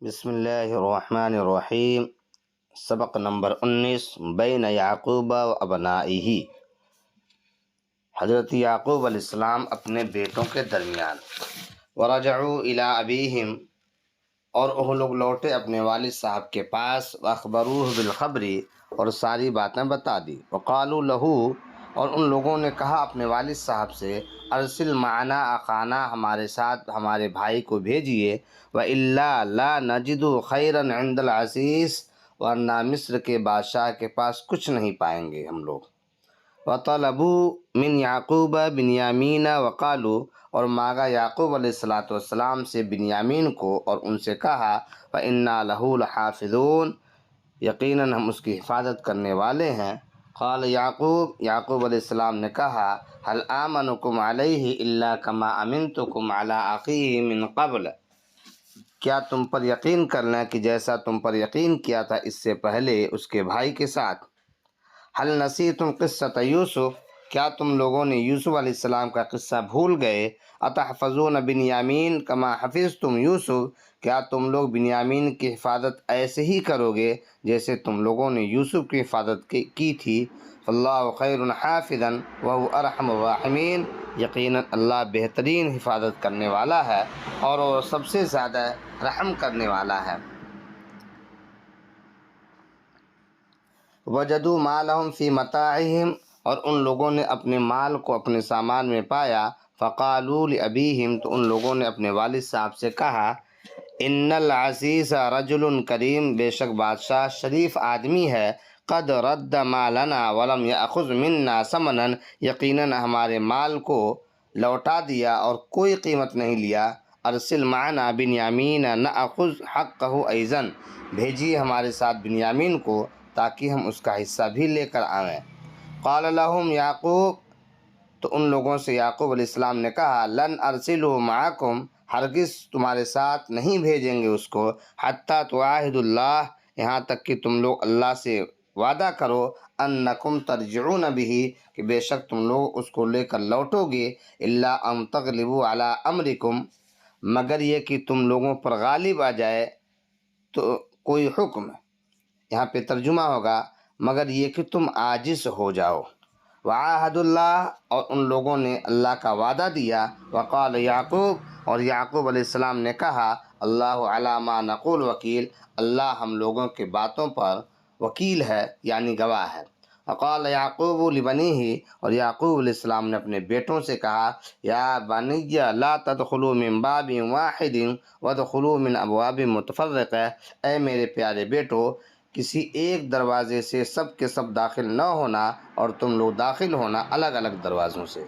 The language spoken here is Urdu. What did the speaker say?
بسم اللہ الرحمن الرحیم۔ سبق نمبر 19 بین یعقوب و ابنائہ۔ حضرت یعقوب علیہ السلام اپنے بیٹوں کے درمیان۔ ورجعوا الی ابیہم، اور وہ لوگ لوٹے اپنے والد صاحب کے پاس۔ واخبروہ بالخبر، اور ساری باتیں بتا دی۔ وقالوا لہ، اور ان لوگوں نے کہا اپنے والد صاحب سے، ارسل معنا اخانا، ہمارے ساتھ ہمارے بھائی کو بھیجیے۔ وَإِلَّا لَا نَجِدُ خَيْرًا عِنْدَ الْعَزِيزِ، ورنہ مصر کے بادشاہ کے پاس کچھ نہیں پائیں گے ہم لوگ۔ وَطَلَبُوا مِنْ يَعْقُوبَ بِنْيَامِينَ وَقَالُوا، اور مانگا یعقوب علیہ السلام سے بنیامین کو، اور ان سے کہا وَإِنَّا لَهُ لَحَافِظُونَ، یقیناً ہم اس کی حفاظت کرنے والے ہیں۔ قال یعقوب علیہ السلام نے کہا هل آمنکم علیہ الا کما امنتکم علی اخیہ من قبل، کیا تم پر یقین کر لیں کہ جیسا تم پر یقین کیا تھا اس سے پہلے اس کے بھائی کے ساتھ۔ هل نسیتم قصۃ یوسف، کیا تم لوگوں نے یوسف علیہ السلام کا قصہ بھول گئے۔ اتحفظون بنیامین کما حفظتم یوسف، کیا تم لوگ بنیامین کی حفاظت ایسے ہی کرو گے جیسے تم لوگوں نے یوسف کی حفاظت کی تھی۔ فاللہ خیر حافظا وهو ارحم الراحمین، یقیناً اللہ بہترین حفاظت کرنے والا ہے اور وہ سب سے زیادہ رحم کرنے والا ہے۔ وجدوا ما لهم فی متاعہم، اور ان لوگوں نے اپنے مال کو اپنے سامان میں پایا۔ فقالوا لابیہم، تو ان لوگوں نے اپنے والد صاحب سے کہا ان العزیز رجل کریم، بے شک بادشاہ شریف آدمی ہے۔ قد رد مالنا ولم یأخذ منا ثمنا، یقیناً ہمارے مال کو لوٹا دیا اور کوئی قیمت نہیں لیا۔ ارسل معنا بنیامین نأخذ حقہ ایضا، بھیجیے ہمارے ساتھ بنیامین کو تاکہ ہم اس کا حصہ بھی لے کر آئیں۔ قال لهم یعقوب، تو ان لوگوں سے یعقوب علیہ السلام نے کہا لن ارسلہ معکم، ہرگز تمہارے ساتھ نہیں بھیجیں گے اس کو، حتی تعاہدوا اللہ، یہاں تک کہ تم لوگ اللہ سے وعدہ کرو، انکم ترجعون بہ، کہ بے شک تم لوگ اس کو لے کر لوٹو گے، الا ان تغلبوا علی امرکم، مگر یہ کہ تم لوگوں پر غالب آ جائے تو کوئی حکم، یہاں پہ ترجمہ ہوگا مگر یہ کہ تم عاجز ہو جاؤ۔ وعاہد اللہ، اور ان لوگوں نے اللہ کا وعدہ دیا۔ وقال یعقوب، اور یعقوب علیہ السلام نے کہا اللہ علی ما نقول وکیل، اللہ ہم لوگوں کے باتوں پر وکیل ہے، یعنی گواہ ہے۔ وقال یعقوب لبنیہ، اور یعقوب علیہ السلام نے اپنے بیٹوں سے کہا یا بنی لا تدخلوا من باب واحد وادخلوا من ابواب متفرقہ، اے میرے پیارے بیٹو، کسی ایک دروازے سے سب کے سب داخل نہ ہونا، اور تم لوگ داخل ہونا الگ الگ دروازوں سے۔